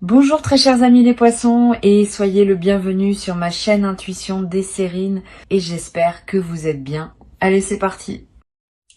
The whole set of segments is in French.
Bonjour très chers amis les poissons et soyez le bienvenu sur ma chaîne Intuition Desserine et j'espère que vous êtes bien. Allez, c'est parti.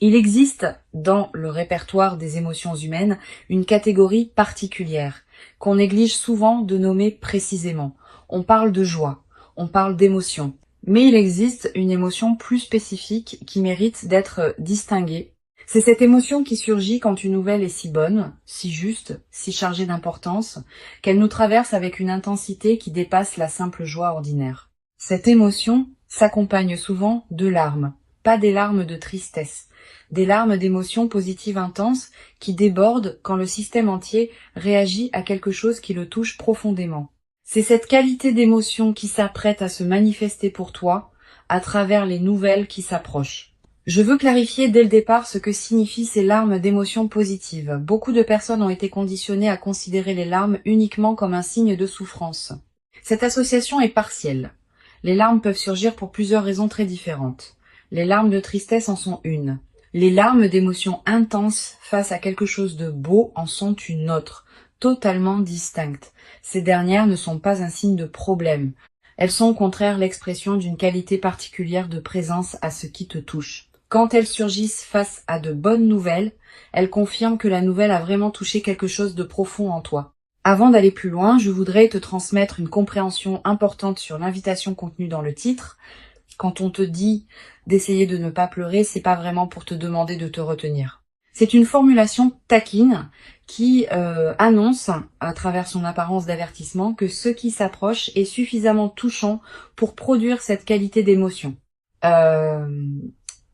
Il existe dans le répertoire des émotions humaines une catégorie particulière qu'on néglige souvent de nommer précisément. On parle de joie, on parle d'émotion, mais il existe une émotion plus spécifique qui mérite d'être distinguée. C'est cette émotion qui surgit quand une nouvelle est si bonne, si juste, si chargée d'importance, qu'elle nous traverse avec une intensité qui dépasse la simple joie ordinaire. Cette émotion s'accompagne souvent de larmes, pas des larmes de tristesse, des larmes d'émotions positives intenses qui débordent quand le système entier réagit à quelque chose qui le touche profondément. C'est cette qualité d'émotion qui s'apprête à se manifester pour toi à travers les nouvelles qui s'approchent. Je veux clarifier dès le départ ce que signifient ces larmes d'émotions positives. Beaucoup de personnes ont été conditionnées à considérer les larmes uniquement comme un signe de souffrance. Cette association est partielle. Les larmes peuvent surgir pour plusieurs raisons très différentes. Les larmes de tristesse en sont une. Les larmes d'émotions intenses face à quelque chose de beau en sont une autre, totalement distincte. Ces dernières ne sont pas un signe de problème. Elles sont au contraire l'expression d'une qualité particulière de présence à ce qui te touche. Quand elles surgissent face à de bonnes nouvelles, elles confirment que la nouvelle a vraiment touché quelque chose de profond en toi. Avant d'aller plus loin, je voudrais te transmettre une compréhension importante sur l'invitation contenue dans le titre. Quand on te dit d'essayer de ne pas pleurer, c'est pas vraiment pour te demander de te retenir. C'est une formulation taquine qui annonce, à travers son apparence d'avertissement, que ce qui s'approche est suffisamment touchant pour produire cette qualité d'émotion.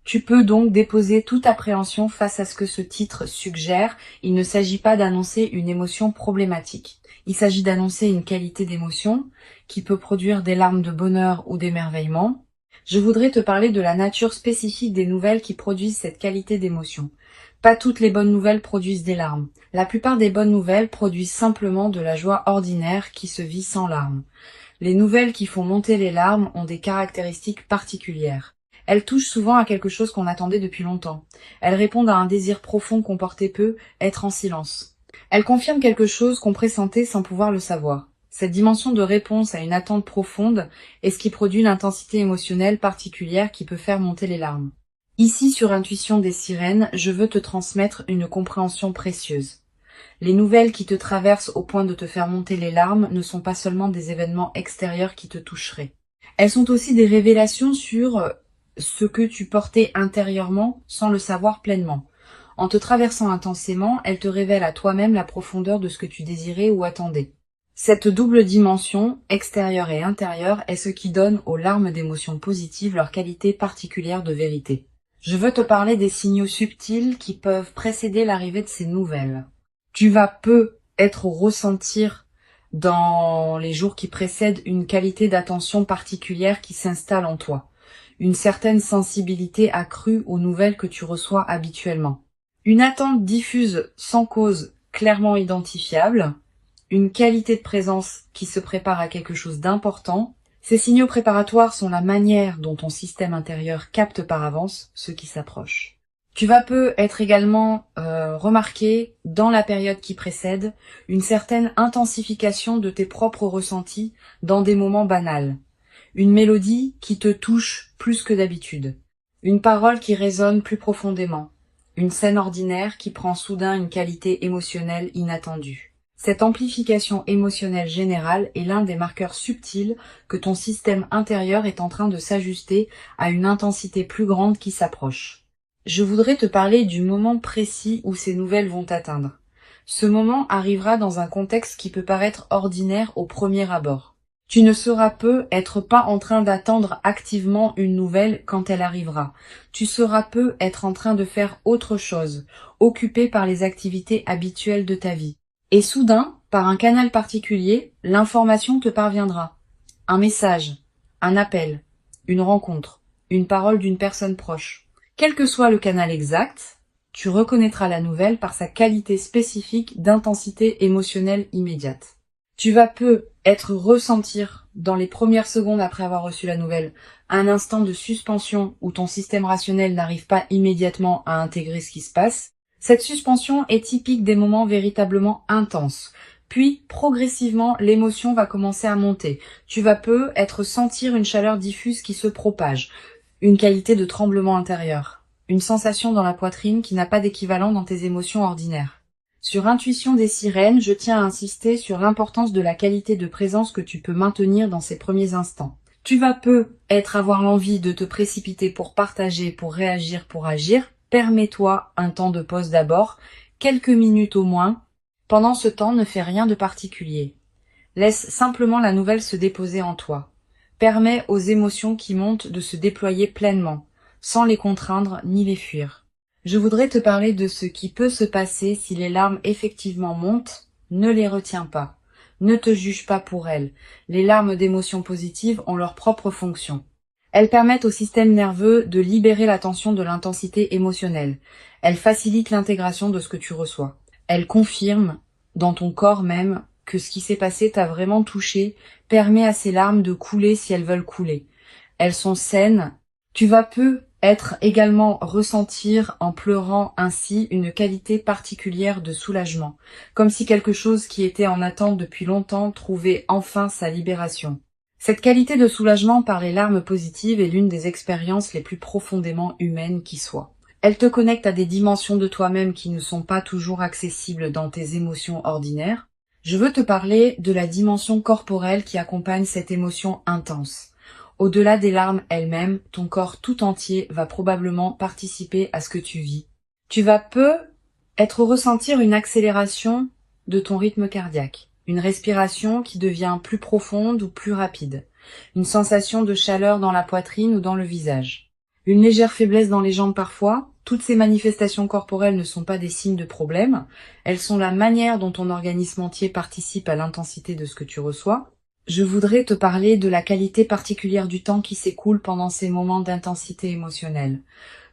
Tu peux donc déposer toute appréhension face à ce que ce titre suggère. Il ne s'agit pas d'annoncer une émotion problématique. Il s'agit d'annoncer une qualité d'émotion qui peut produire des larmes de bonheur ou d'émerveillement. Je voudrais te parler de la nature spécifique des nouvelles qui produisent cette qualité d'émotion. Pas toutes les bonnes nouvelles produisent des larmes. La plupart des bonnes nouvelles produisent simplement de la joie ordinaire qui se vit sans larmes. Les nouvelles qui font monter les larmes ont des caractéristiques particulières. Elles touchent souvent à quelque chose qu'on attendait depuis longtemps. Elles répondent à un désir profond qu'on portait peu, être en silence. Elles confirment quelque chose qu'on pressentait sans pouvoir le savoir. Cette dimension de réponse à une attente profonde est ce qui produit une intensité émotionnelle particulière qui peut faire monter les larmes. Ici, sur Intuition des sirènes, je veux te transmettre une compréhension précieuse. Les nouvelles qui te traversent au point de te faire monter les larmes ne sont pas seulement des événements extérieurs qui te toucheraient. Elles sont aussi des révélations sur ce que tu portais intérieurement sans le savoir pleinement. En te traversant intensément, elles te révèlent à toi-même la profondeur de ce que tu désirais ou attendais. Cette double dimension, extérieure et intérieure, est ce qui donne aux larmes d'émotions positives leur qualité particulière de vérité. Je veux te parler des signaux subtils qui peuvent précéder l'arrivée de ces nouvelles. Tu vas peu ressentir dans les jours qui précèdent une qualité d'attention particulière qui s'installe en toi, une certaine sensibilité accrue aux nouvelles que tu reçois habituellement, une attente diffuse sans cause clairement identifiable, une qualité de présence qui se prépare à quelque chose d'important. Ces signaux préparatoires sont la manière dont ton système intérieur capte par avance ce qui s'approche. Tu vas peu être également remarqué dans la période qui précède une certaine intensification de tes propres ressentis dans des moments banals. Une mélodie qui te touche plus que d'habitude. Une parole qui résonne plus profondément. Une scène ordinaire qui prend soudain une qualité émotionnelle inattendue. Cette amplification émotionnelle générale est l'un des marqueurs subtils que ton système intérieur est en train de s'ajuster à une intensité plus grande qui s'approche. Je voudrais te parler du moment précis où ces nouvelles vont t'atteindre. Ce moment arrivera dans un contexte qui peut paraître ordinaire au premier abord. Tu ne sauras peu être pas en train d'attendre activement une nouvelle quand elle arrivera. Tu sauras peu être en train de faire autre chose, occupé par les activités habituelles de ta vie. Et soudain, par un canal particulier, l'information te parviendra. Un message, un appel, une rencontre, une parole d'une personne proche. Quel que soit le canal exact, tu reconnaîtras la nouvelle par sa qualité spécifique d'intensité émotionnelle immédiate. Tu vas peu ressentir dans les premières secondes après avoir reçu la nouvelle un instant de suspension où ton système rationnel n'arrive pas immédiatement à intégrer ce qui se passe. Cette suspension est typique des moments véritablement intenses, Puis, progressivement, l'émotion va commencer à monter. Tu vas peut-être sentir une chaleur diffuse qui se propage, une qualité de tremblement intérieur, une sensation dans la poitrine qui n'a pas d'équivalent dans tes émotions ordinaires. Sur Intuition des sirènes, je tiens à insister sur l'importance de la qualité de présence que tu peux maintenir dans ces premiers instants. Tu vas peut-être avoir l'envie de te précipiter pour partager, pour réagir, pour agir. Permets-toi un temps de pause d'abord, quelques minutes au moins. Pendant ce temps, ne fais rien de particulier. Laisse simplement la nouvelle se déposer en toi. Permets aux émotions qui montent de se déployer pleinement, sans les contraindre ni les fuir. Je voudrais te parler de ce qui peut se passer si les larmes effectivement montent. Ne les retiens pas. Ne te juge pas pour elles. Les larmes d'émotions positives ont leur propre fonction. Elles permettent au système nerveux de libérer la tension de l'intensité émotionnelle. Elles facilitent l'intégration de ce que tu reçois. Elles confirment, dans ton corps même, que ce qui s'est passé t'a vraiment touché, permet à ces larmes de couler si elles veulent couler. Elles sont saines. Tu vas peut-être également ressentir en pleurant ainsi une qualité particulière de soulagement, comme si quelque chose qui était en attente depuis longtemps trouvait enfin sa libération. Cette qualité de soulagement par les larmes positives est l'une des expériences les plus profondément humaines qui soient. Elle te connecte à des dimensions de toi-même qui ne sont pas toujours accessibles dans tes émotions ordinaires. Je veux te parler de la dimension corporelle qui accompagne cette émotion intense. Au-delà des larmes elles-mêmes, ton corps tout entier va probablement participer à ce que tu vis. Tu vas peut-être ressentir une accélération de ton rythme cardiaque, une respiration qui devient plus profonde ou plus rapide, une sensation de chaleur dans la poitrine ou dans le visage, une légère faiblesse dans les jambes parfois. Toutes ces manifestations corporelles ne sont pas des signes de problème, elles sont la manière dont ton organisme entier participe à l'intensité de ce que tu reçois. Je voudrais te parler de la qualité particulière du temps qui s'écoule pendant ces moments d'intensité émotionnelle.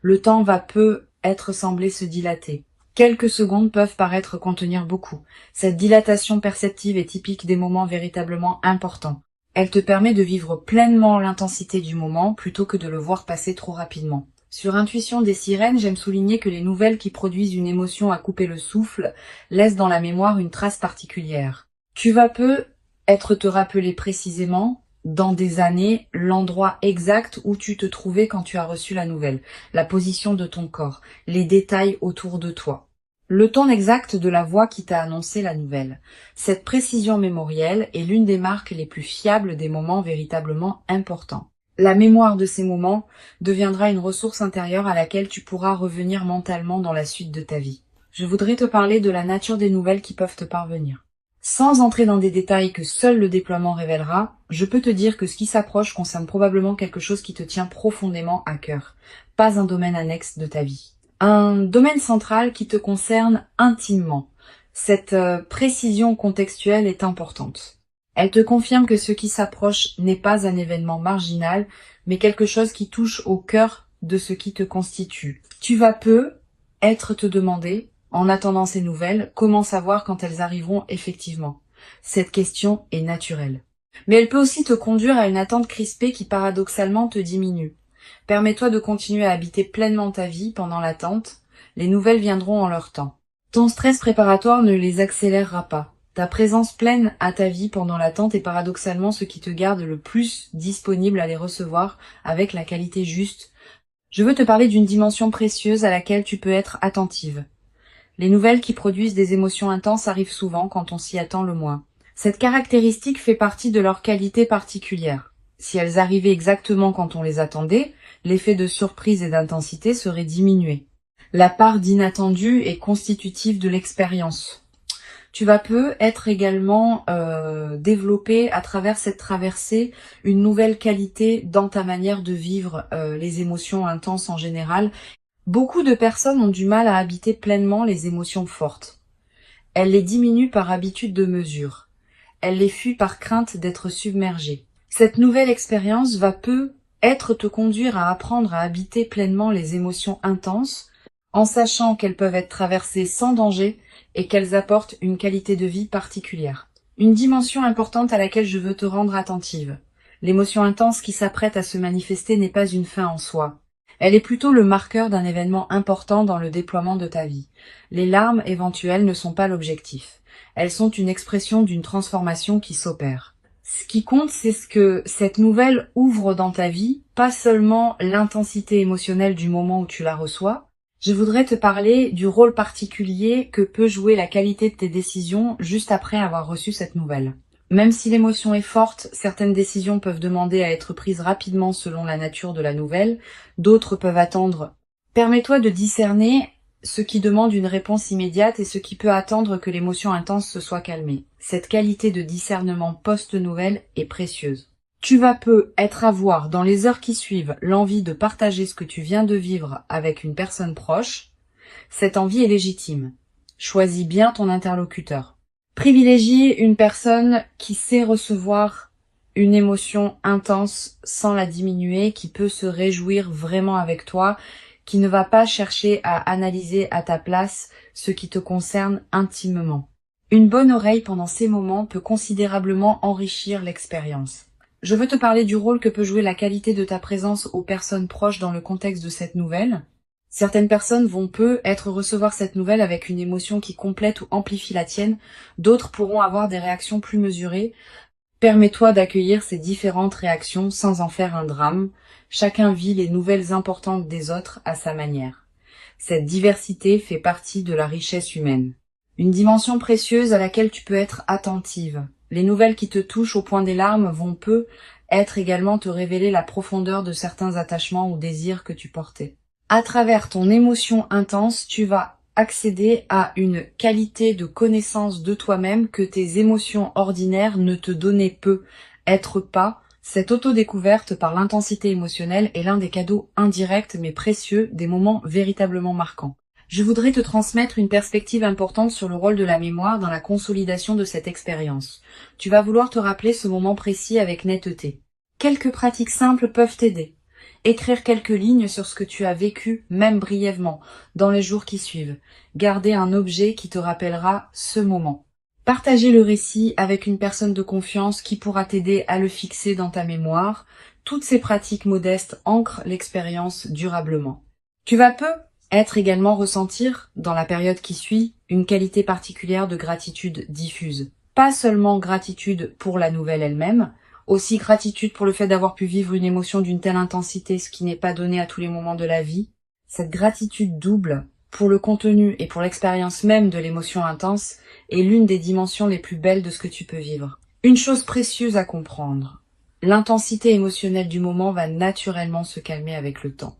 Le temps va peut-être sembler se dilater. Quelques secondes peuvent paraître contenir beaucoup. Cette dilatation perceptive est typique des moments véritablement importants. Elle te permet de vivre pleinement l'intensité du moment plutôt que de le voir passer trop rapidement. Sur Intuition des sirènes, j'aime souligner que les nouvelles qui produisent une émotion à couper le souffle laissent dans la mémoire une trace particulière. Tu vas peut-être te rappeler précisément, dans des années, l'endroit exact où tu te trouvais quand tu as reçu la nouvelle, la position de ton corps, les détails autour de toi, le ton exact de la voix qui t'a annoncé la nouvelle. Cette précision mémorielle est l'une des marques les plus fiables des moments véritablement importants. La mémoire de ces moments deviendra une ressource intérieure à laquelle tu pourras revenir mentalement dans la suite de ta vie. Je voudrais te parler de la nature des nouvelles qui peuvent te parvenir. Sans entrer dans des détails que seul le déploiement révélera, je peux te dire que ce qui s'approche concerne probablement quelque chose qui te tient profondément à cœur, pas un domaine annexe de ta vie. Un domaine central qui te concerne intimement. Cette précision contextuelle est importante. Elle te confirme que ce qui s'approche n'est pas un événement marginal, mais quelque chose qui touche au cœur de ce qui te constitue. Tu vas peut-être te demander, en attendant ces nouvelles, comment savoir quand elles arriveront effectivement. Cette question est naturelle. Mais elle peut aussi te conduire à une attente crispée qui paradoxalement te diminue. Permets-toi de continuer à habiter pleinement ta vie pendant l'attente. Les nouvelles viendront en leur temps. Ton stress préparatoire ne les accélérera pas. Ta présence pleine à ta vie pendant l'attente est paradoxalement ce qui te garde le plus disponible à les recevoir avec la qualité juste. Je veux te parler d'une dimension précieuse à laquelle tu peux être attentive. Les nouvelles qui produisent des émotions intenses arrivent souvent quand on s'y attend le moins. Cette caractéristique fait partie de leur qualité particulière. Si elles arrivaient exactement quand on les attendait, l'effet de surprise et d'intensité serait diminué. La part d'inattendu est constitutive de l'expérience. Tu vas peut-être également développer à travers cette traversée une nouvelle qualité dans ta manière de vivre les émotions intenses en général. Beaucoup de personnes ont du mal à habiter pleinement les émotions fortes. Elles les diminuent par habitude de mesure. Elles les fuient par crainte d'être submergées. Cette nouvelle expérience va peut-être te conduire à apprendre à habiter pleinement les émotions intenses, en sachant qu'elles peuvent être traversées sans danger et qu'elles apportent une qualité de vie particulière. Une dimension importante à laquelle je veux te rendre attentive. L'émotion intense qui s'apprête à se manifester n'est pas une fin en soi. Elle est plutôt le marqueur d'un événement important dans le déploiement de ta vie. Les larmes éventuelles ne sont pas l'objectif. Elles sont une expression d'une transformation qui s'opère. Ce qui compte, c'est ce que cette nouvelle ouvre dans ta vie, pas seulement l'intensité émotionnelle du moment où tu la reçois. Je voudrais te parler du rôle particulier que peut jouer la qualité de tes décisions juste après avoir reçu cette nouvelle. Même si l'émotion est forte, certaines décisions peuvent demander à être prises rapidement selon la nature de la nouvelle, d'autres peuvent attendre. Permets-toi de discerner ce qui demande une réponse immédiate et ce qui peut attendre que l'émotion intense se soit calmée. Cette qualité de discernement post-nouvelle est précieuse. Tu vas peu être à voir dans les heures qui suivent l'envie de partager ce que tu viens de vivre avec une personne proche. Cette envie est légitime. Choisis bien ton interlocuteur. Privilégie une personne qui sait recevoir une émotion intense sans la diminuer, qui peut se réjouir vraiment avec toi, qui ne va pas chercher à analyser à ta place ce qui te concerne intimement. Une bonne oreille pendant ces moments peut considérablement enrichir l'expérience. Je veux te parler du rôle que peut jouer la qualité de ta présence aux personnes proches dans le contexte de cette nouvelle. Certaines personnes vont recevoir cette nouvelle avec une émotion qui complète ou amplifie la tienne, d'autres pourront avoir des réactions plus mesurées. Permets-toi d'accueillir ces différentes réactions sans en faire un drame. Chacun vit les nouvelles importantes des autres à sa manière. Cette diversité fait partie de la richesse humaine. Une dimension précieuse à laquelle tu peux être attentive. Les nouvelles qui te touchent au point des larmes vont être également te révéler la profondeur de certains attachements ou désirs que tu portais. À travers ton émotion intense, tu vas accéder à une qualité de connaissance de toi-même que tes émotions ordinaires ne te donnaient peu. Cette autodécouverte par l'intensité émotionnelle est l'un des cadeaux indirects mais précieux des moments véritablement marquants. Je voudrais te transmettre une perspective importante sur le rôle de la mémoire dans la consolidation de cette expérience. Tu vas vouloir te rappeler ce moment précis avec netteté. Quelques pratiques simples peuvent t'aider. Écrire quelques lignes sur ce que tu as vécu, même brièvement, dans les jours qui suivent. Garder un objet qui te rappellera ce moment. Partager le récit avec une personne de confiance qui pourra t'aider à le fixer dans ta mémoire. Toutes ces pratiques modestes ancrent l'expérience durablement. Tu vas être également ressentir, dans la période qui suit, une qualité particulière de gratitude diffuse. Pas seulement gratitude pour la nouvelle elle-même, aussi gratitude pour le fait d'avoir pu vivre une émotion d'une telle intensité, ce qui n'est pas donné à tous les moments de la vie. Cette gratitude double, pour le contenu et pour l'expérience même de l'émotion intense, est l'une des dimensions les plus belles de ce que tu peux vivre. Une chose précieuse à comprendre, l'intensité émotionnelle du moment va naturellement se calmer avec le temps.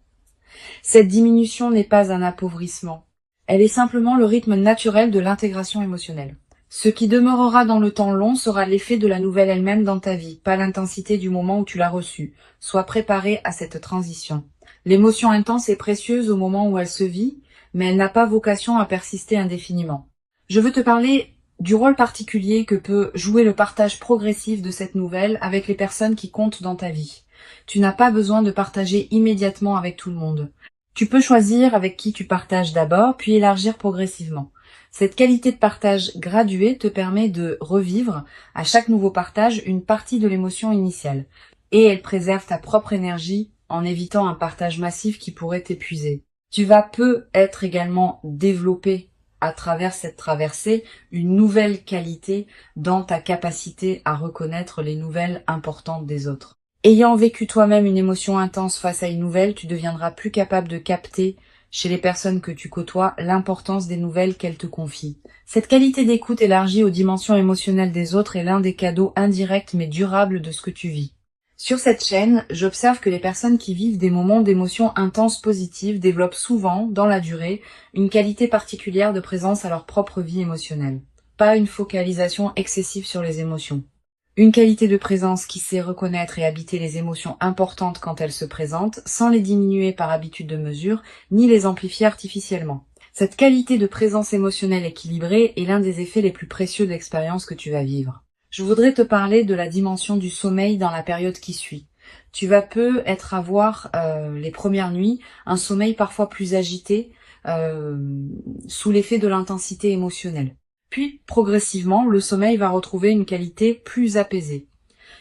Cette diminution n'est pas un appauvrissement, elle est simplement le rythme naturel de l'intégration émotionnelle. Ce qui demeurera dans le temps long sera l'effet de la nouvelle elle-même dans ta vie, pas l'intensité du moment où tu l'as reçue. Sois préparé à cette transition. L'émotion intense est précieuse au moment où elle se vit, mais elle n'a pas vocation à persister indéfiniment. Je veux te parler du rôle particulier que peut jouer le partage progressif de cette nouvelle avec les personnes qui comptent dans ta vie. Tu n'as pas besoin de partager immédiatement avec tout le monde. Tu peux choisir avec qui tu partages d'abord, puis élargir progressivement. Cette qualité de partage graduée te permet de revivre à chaque nouveau partage une partie de l'émotion initiale. Et elle préserve ta propre énergie en évitant un partage massif qui pourrait t'épuiser. Tu vas être également développé à travers cette traversée une nouvelle qualité dans ta capacité à reconnaître les nouvelles importantes des autres. Ayant vécu toi-même une émotion intense face à une nouvelle, tu deviendras plus capable de capter chez les personnes que tu côtoies l'importance des nouvelles qu'elles te confient. Cette qualité d'écoute élargie aux dimensions émotionnelles des autres est l'un des cadeaux indirects mais durables de ce que tu vis. Sur cette chaîne, j'observe que les personnes qui vivent des moments d'émotions intenses positives développent souvent, dans la durée, une qualité particulière de présence à leur propre vie émotionnelle. Pas une focalisation excessive sur les émotions. Une qualité de présence qui sait reconnaître et habiter les émotions importantes quand elles se présentent, sans les diminuer par habitude de mesure, ni les amplifier artificiellement. Cette qualité de présence émotionnelle équilibrée est l'un des effets les plus précieux de l'expérience que tu vas vivre. Je voudrais te parler de la dimension du sommeil dans la période qui suit. Tu vas être à voir les premières nuits, un sommeil parfois plus agité, sous l'effet de l'intensité émotionnelle. Puis, progressivement, le sommeil va retrouver une qualité plus apaisée.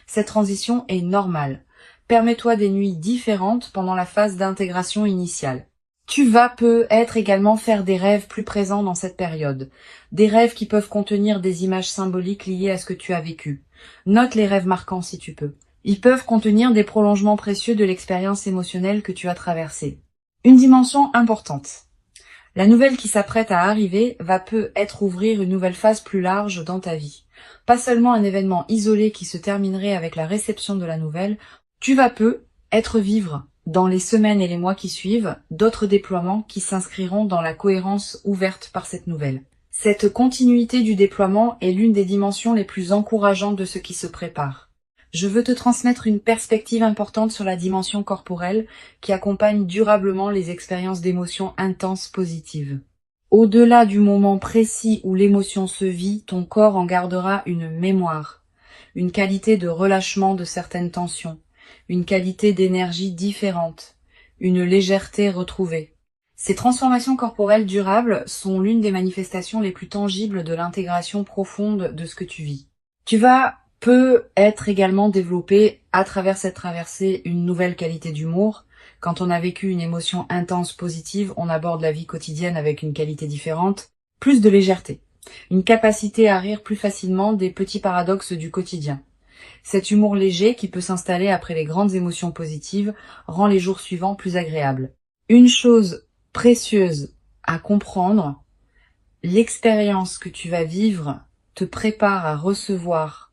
Cette transition est normale. Permets-toi des nuits différentes pendant la phase d'intégration initiale. Tu vas peut-être également faire des rêves plus présents dans cette période. Des rêves qui peuvent contenir des images symboliques liées à ce que tu as vécu. Note les rêves marquants si tu peux. Ils peuvent contenir des prolongements précieux de l'expérience émotionnelle que tu as traversée. Une dimension importante. La nouvelle qui s'apprête à arriver va peut-être ouvrir une nouvelle phase plus large dans ta vie. Pas seulement un événement isolé qui se terminerait avec la réception de la nouvelle, tu vas peut-être vivre dans les semaines et les mois qui suivent, d'autres déploiements qui s'inscriront dans la cohérence ouverte par cette nouvelle. Cette continuité du déploiement est l'une des dimensions les plus encourageantes de ce qui se prépare. Je veux te transmettre une perspective importante sur la dimension corporelle qui accompagne durablement les expériences d'émotions intenses positives. Au-delà du moment précis où l'émotion se vit, ton corps en gardera une mémoire, une qualité de relâchement de certaines tensions, une qualité d'énergie différente, une légèreté retrouvée. Ces transformations corporelles durables sont l'une des manifestations les plus tangibles de l'intégration profonde de ce que tu vis. Tu vas peut-être également développer à travers cette traversée une nouvelle qualité d'humour. Quand on a vécu une émotion intense positive, on aborde la vie quotidienne avec une qualité différente, plus de légèreté, une capacité à rire plus facilement des petits paradoxes du quotidien. Cet humour léger qui peut s'installer après les grandes émotions positives rend les jours suivants plus agréables. Une chose précieuse à comprendre, l'expérience que tu vas vivre te prépare à recevoir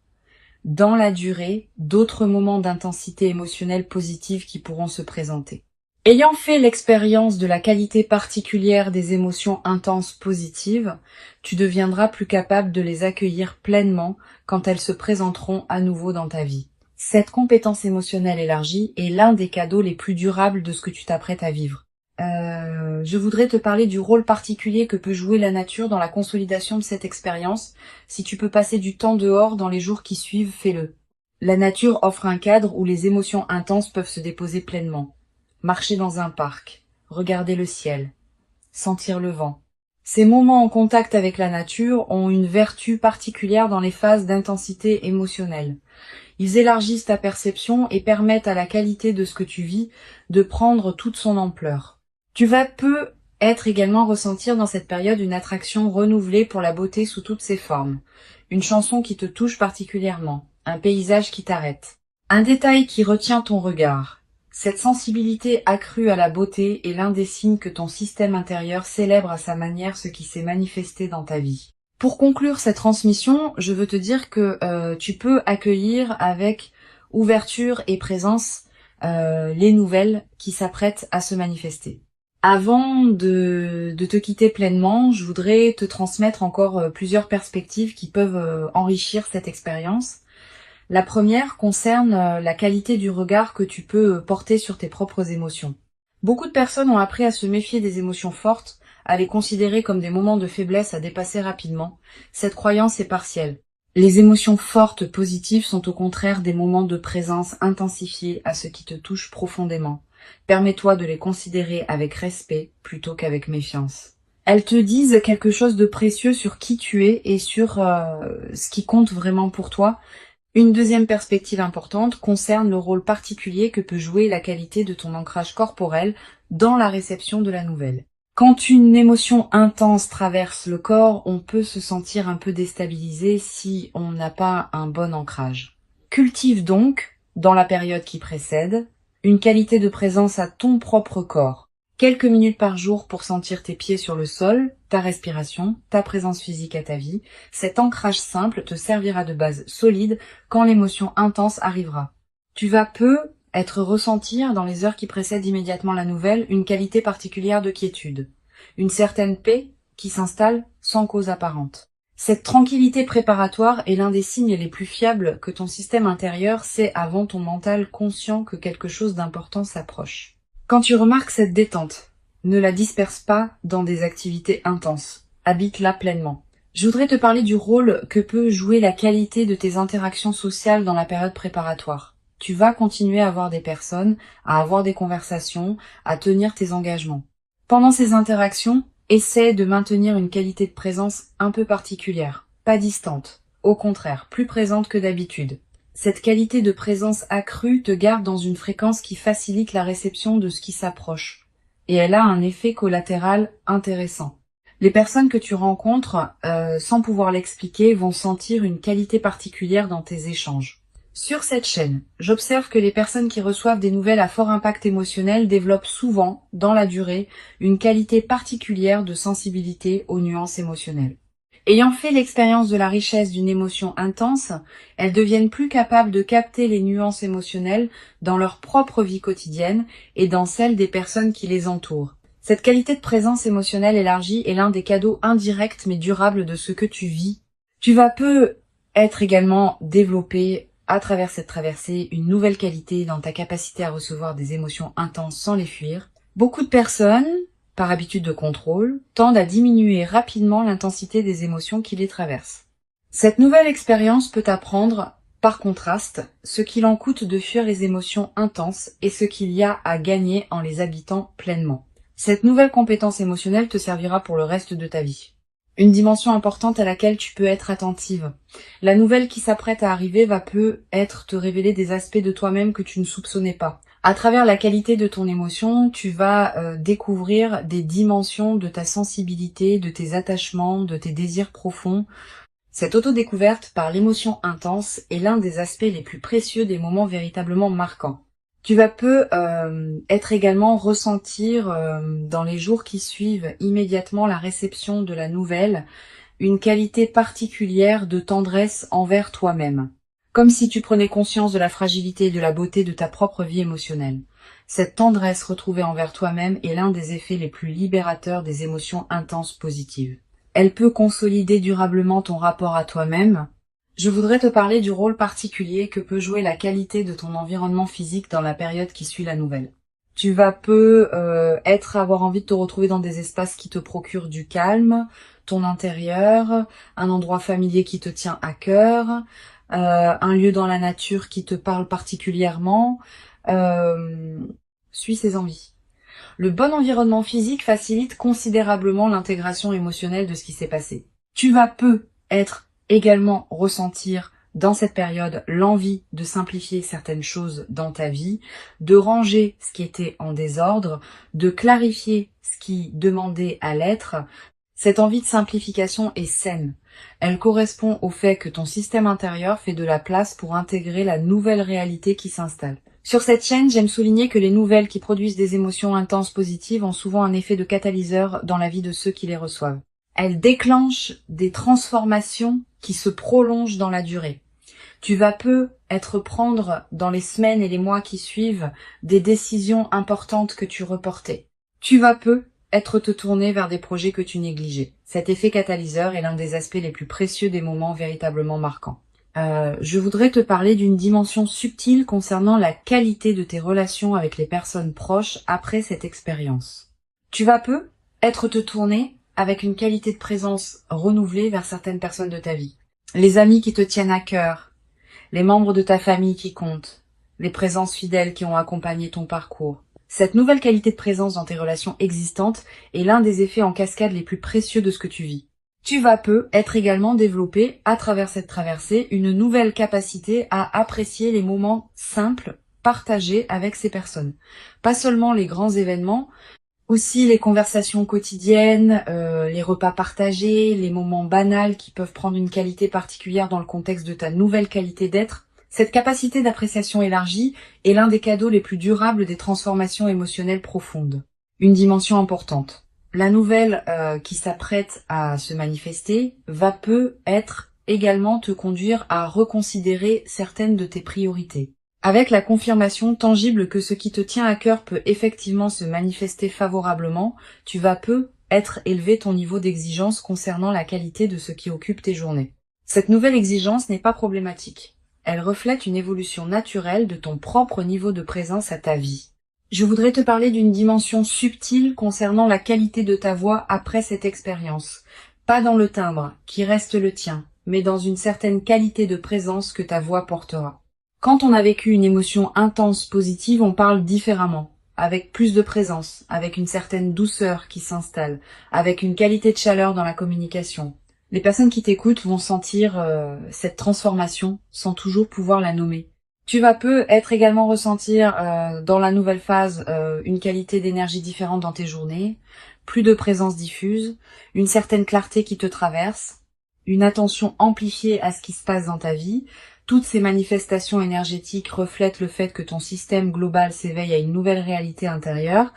dans la durée d'autres moments d'intensité émotionnelle positive qui pourront se présenter. Ayant fait l'expérience de la qualité particulière des émotions intenses positives, tu deviendras plus capable de les accueillir pleinement quand elles se présenteront à nouveau dans ta vie. Cette compétence émotionnelle élargie est l'un des cadeaux les plus durables de ce que tu t'apprêtes à vivre. Je voudrais te parler du rôle particulier que peut jouer la nature dans la consolidation de cette expérience. Si tu peux passer du temps dehors dans les jours qui suivent, fais-le. La nature offre un cadre où les émotions intenses peuvent se déposer pleinement. Marcher dans un parc, regarder le ciel, sentir le vent. Ces moments en contact avec la nature ont une vertu particulière dans les phases d'intensité émotionnelle. Ils élargissent ta perception et permettent à la qualité de ce que tu vis de prendre toute son ampleur. Tu vas peut-être également ressentir dans cette période une attraction renouvelée pour la beauté sous toutes ses formes. Une chanson qui te touche particulièrement, un paysage qui t'arrête, un détail qui retient ton regard. Cette sensibilité accrue à la beauté est l'un des signes que ton système intérieur célèbre à sa manière ce qui s'est manifesté dans ta vie. Pour conclure cette transmission, je veux te dire que tu peux accueillir avec ouverture et présence les nouvelles qui s'apprêtent à se manifester. Avant de te quitter pleinement, je voudrais te transmettre encore plusieurs perspectives qui peuvent enrichir cette expérience. La première concerne la qualité du regard que tu peux porter sur tes propres émotions. Beaucoup de personnes ont appris à se méfier des émotions fortes, à les considérer comme des moments de faiblesse à dépasser rapidement. Cette croyance est partielle. Les émotions fortes positives sont au contraire des moments de présence intensifiés à ce qui te touche profondément. Permets-toi de les considérer avec respect plutôt qu'avec méfiance. Elles te disent quelque chose de précieux sur qui tu es et sur ce qui compte vraiment pour toi. Une deuxième perspective importante concerne le rôle particulier que peut jouer la qualité de ton ancrage corporel dans la réception de la nouvelle. Quand une émotion intense traverse le corps, on peut se sentir un peu déstabilisé si on n'a pas un bon ancrage. Cultive donc, dans la période qui précède, une qualité de présence à ton propre corps. Quelques minutes par jour pour sentir tes pieds sur le sol, ta respiration, ta présence physique à ta vie. Cet ancrage simple te servira de base solide quand l'émotion intense arrivera. Tu vas peut-être ressentir dans les heures qui précèdent immédiatement la nouvelle une qualité particulière de quiétude, une certaine paix qui s'installe sans cause apparente. Cette tranquillité préparatoire est l'un des signes les plus fiables que ton système intérieur sait avant ton mental conscient que quelque chose d'important s'approche. Quand tu remarques cette détente, ne la disperse pas dans des activités intenses. Habite-la pleinement. Je voudrais te parler du rôle que peut jouer la qualité de tes interactions sociales dans la période préparatoire. Tu vas continuer à voir des personnes, à avoir des conversations, à tenir tes engagements. Pendant ces interactions, essaie de maintenir une qualité de présence un peu particulière, pas distante, au contraire, plus présente que d'habitude. Cette qualité de présence accrue te garde dans une fréquence qui facilite la réception de ce qui s'approche. Et elle a un effet collatéral intéressant. Les personnes que tu rencontres, sans pouvoir l'expliquer, vont sentir une qualité particulière dans tes échanges. Sur cette chaîne, j'observe que les personnes qui reçoivent des nouvelles à fort impact émotionnel développent souvent, dans la durée, une qualité particulière de sensibilité aux nuances émotionnelles. Ayant fait l'expérience de la richesse d'une émotion intense, elles deviennent plus capables de capter les nuances émotionnelles dans leur propre vie quotidienne et dans celle des personnes qui les entourent. Cette qualité de présence émotionnelle élargie est l'un des cadeaux indirects mais durables de ce que tu vis. Tu vas peu être également développé à travers cette traversée une nouvelle qualité dans ta capacité à recevoir des émotions intenses sans les fuir. Beaucoup de personnes, par habitude de contrôle, tendent à diminuer rapidement l'intensité des émotions qui les traversent. Cette nouvelle expérience peut t'apprendre, par contraste, ce qu'il en coûte de fuir les émotions intenses et ce qu'il y a à gagner en les habitant pleinement. Cette nouvelle compétence émotionnelle te servira pour le reste de ta vie. Une dimension importante à laquelle tu peux être attentive. La nouvelle qui s'apprête à arriver va peut-être te révéler des aspects de toi-même que tu ne soupçonnais pas. À travers la qualité de ton émotion, tu vas découvrir des dimensions de ta sensibilité, de tes attachements, de tes désirs profonds. Cette autodécouverte par l'émotion intense est l'un des aspects les plus précieux des moments véritablement marquants. Tu vas être également ressentir dans les jours qui suivent immédiatement la réception de la nouvelle une qualité particulière de tendresse envers toi-même, comme si tu prenais conscience de la fragilité et de la beauté de ta propre vie émotionnelle. Cette tendresse retrouvée envers toi-même est l'un des effets les plus libérateurs des émotions intenses positives. Elle peut consolider durablement ton rapport à toi-même. Je voudrais te parler du rôle particulier que peut jouer la qualité de ton environnement physique dans la période qui suit la nouvelle. Tu vas avoir envie de te retrouver dans des espaces qui te procurent du calme, ton intérieur, un endroit familier qui te tient à cœur, un lieu dans la nature qui te parle particulièrement. Suis ces envies. Le bon environnement physique facilite considérablement l'intégration émotionnelle de ce qui s'est passé. Tu vas également ressentir dans cette période l'envie de simplifier certaines choses dans ta vie, de ranger ce qui était en désordre, de clarifier ce qui demandait à l'être. Cette envie de simplification est saine. Elle correspond au fait que ton système intérieur fait de la place pour intégrer la nouvelle réalité qui s'installe. Sur cette chaîne, j'aime souligner que les nouvelles qui produisent des émotions intenses positives ont souvent un effet de catalyseur dans la vie de ceux qui les reçoivent. Elles déclenchent des transformations qui se prolongent dans la durée. Tu vas prendre dans les semaines et les mois qui suivent des décisions importantes que tu reportais. Tu vas te tourner vers des projets que tu négligeais. Cet effet catalyseur est l'un des aspects les plus précieux des moments véritablement marquants. Je voudrais te parler d'une dimension subtile concernant la qualité de tes relations avec les personnes proches après cette expérience. Tu vas te tourner avec une qualité de présence renouvelée vers certaines personnes de ta vie. Les amis qui te tiennent à cœur, les membres de ta famille qui comptent, les présences fidèles qui ont accompagné ton parcours. Cette nouvelle qualité de présence dans tes relations existantes est l'un des effets en cascade les plus précieux de ce que tu vis. Tu vas être également développé, à travers cette traversée, une nouvelle capacité à apprécier les moments simples partagés avec ces personnes. Pas seulement les grands événements, aussi les conversations quotidiennes, les repas partagés, les moments banals qui peuvent prendre une qualité particulière dans le contexte de ta nouvelle qualité d'être. Cette capacité d'appréciation élargie est l'un des cadeaux les plus durables des transformations émotionnelles profondes. Une dimension importante. La nouvelle qui s'apprête à se manifester va être également te conduire à reconsidérer certaines de tes priorités. Avec la confirmation tangible que ce qui te tient à cœur peut effectivement se manifester favorablement, tu vas élever ton niveau d'exigence concernant la qualité de ce qui occupe tes journées. Cette nouvelle exigence n'est pas problématique. Elle reflète une évolution naturelle de ton propre niveau de présence à ta vie. Je voudrais te parler d'une dimension subtile concernant la qualité de ta voix après cette expérience. Pas dans le timbre, qui reste le tien, mais dans une certaine qualité de présence que ta voix portera. Quand on a vécu une émotion intense positive, on parle différemment, avec plus de présence, avec une certaine douceur qui s'installe, avec une qualité de chaleur dans la communication. Les personnes qui t'écoutent vont sentir cette transformation sans toujours pouvoir la nommer. Tu vas être également ressentir dans la nouvelle phase une qualité d'énergie différente dans tes journées, plus de présence diffuse, une certaine clarté qui te traverse, une attention amplifiée à ce qui se passe dans ta vie. Toutes ces manifestations énergétiques reflètent le fait que ton système global s'éveille à une nouvelle réalité intérieure.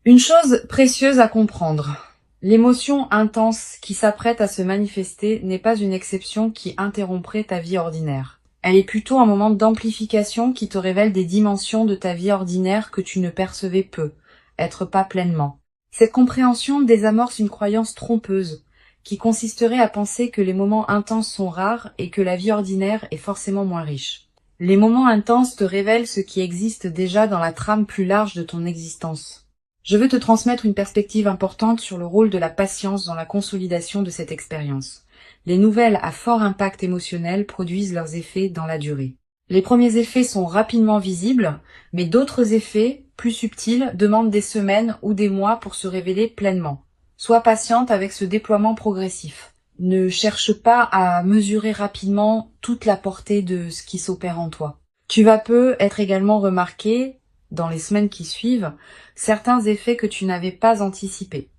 Une chose précieuse à comprendre. L'émotion intense qui s'apprête à se manifester n'est pas une exception qui interromprait ta vie ordinaire. Elle est plutôt un moment d'amplification qui te révèle des dimensions de ta vie ordinaire que tu ne percevais peu, être pas pleinement. Cette compréhension désamorce une croyance trompeuse, qui consisterait à penser que les moments intenses sont rares et que la vie ordinaire est forcément moins riche. Les moments intenses te révèlent ce qui existe déjà dans la trame plus large de ton existence. Je veux te transmettre une perspective importante sur le rôle de la patience dans la consolidation de cette expérience. Les nouvelles à fort impact émotionnel produisent leurs effets dans la durée. Les premiers effets sont rapidement visibles, mais d'autres effets, plus subtils, demandent des semaines ou des mois pour se révéler pleinement. Sois patiente avec ce déploiement progressif. Ne cherche pas à mesurer rapidement toute la portée de ce qui s'opère en toi. Tu vas être également remarqué, dans les semaines qui suivent, certains effets que tu n'avais pas anticipés.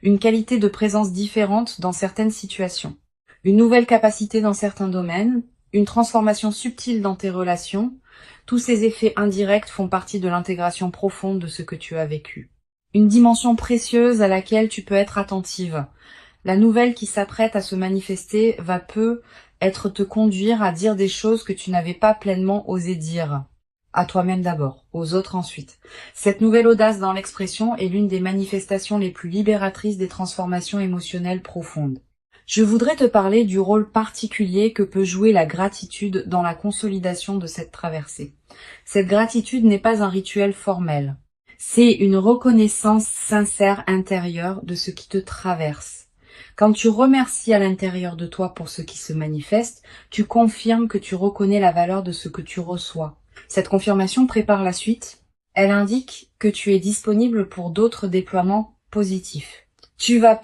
Une qualité de présence différente dans certaines situations. Une nouvelle capacité dans certains domaines. Une transformation subtile dans tes relations. Tous ces effets indirects font partie de l'intégration profonde de ce que tu as vécu. Une dimension précieuse à laquelle tu peux être attentive. La nouvelle qui s'apprête à se manifester va te conduire à dire des choses que tu n'avais pas pleinement osé dire. À toi-même d'abord, aux autres ensuite. Cette nouvelle audace dans l'expression est l'une des manifestations les plus libératrices des transformations émotionnelles profondes. Je voudrais te parler du rôle particulier que peut jouer la gratitude dans la consolidation de cette traversée. Cette gratitude n'est pas un rituel formel. C'est une reconnaissance sincère intérieure de ce qui te traverse. Quand tu remercies à l'intérieur de toi pour ce qui se manifeste, tu confirmes que tu reconnais la valeur de ce que tu reçois. Cette confirmation prépare la suite. Elle indique que tu es disponible pour d'autres déploiements positifs. Tu vas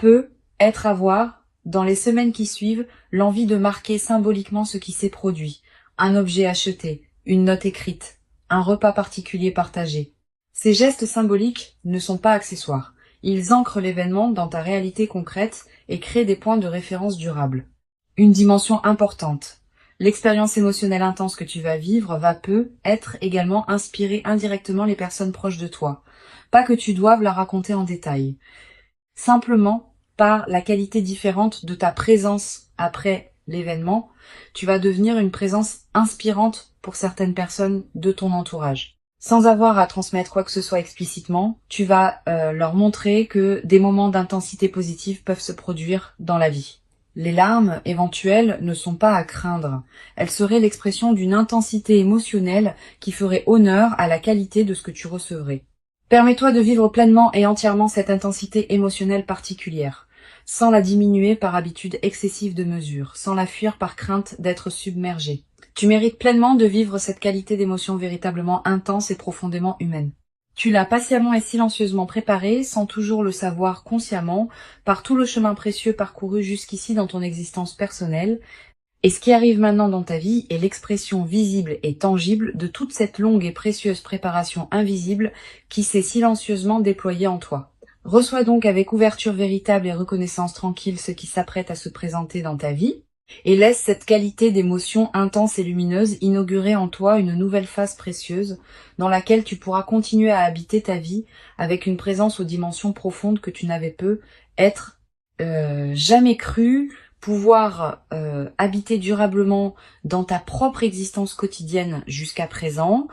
avoir, dans les semaines qui suivent, l'envie de marquer symboliquement ce qui s'est produit. Un objet acheté, une note écrite, un repas particulier partagé. Ces gestes symboliques ne sont pas accessoires. Ils ancrent l'événement dans ta réalité concrète et créent des points de référence durables. Une dimension importante. L'expérience émotionnelle intense que tu vas vivre va être également inspirer indirectement les personnes proches de toi. Pas que tu doives la raconter en détail. Simplement, par la qualité différente de ta présence après l'événement, tu vas devenir une présence inspirante pour certaines personnes de ton entourage. Sans avoir à transmettre quoi que ce soit explicitement, tu vas leur montrer que des moments d'intensité positive peuvent se produire dans la vie. Les larmes éventuelles ne sont pas à craindre. Elles seraient l'expression d'une intensité émotionnelle qui ferait honneur à la qualité de ce que tu recevrais. Permets-toi de vivre pleinement et entièrement cette intensité émotionnelle particulière, sans la diminuer par habitude excessive de mesure, sans la fuir par crainte d'être submergée. Tu mérites pleinement de vivre cette qualité d'émotion véritablement intense et profondément humaine. Tu l'as patiemment et silencieusement préparée, sans toujours le savoir consciemment, par tout le chemin précieux parcouru jusqu'ici dans ton existence personnelle, et ce qui arrive maintenant dans ta vie est l'expression visible et tangible de toute cette longue et précieuse préparation invisible qui s'est silencieusement déployée en toi. Reçois donc avec ouverture véritable et reconnaissance tranquille ce qui s'apprête à se présenter dans ta vie, et laisse cette qualité d'émotion intense et lumineuse inaugurer en toi une nouvelle phase précieuse dans laquelle tu pourras continuer à habiter ta vie avec une présence aux dimensions profondes que tu n'avais jamais cru pouvoir habiter durablement dans ta propre existence quotidienne jusqu'à présent,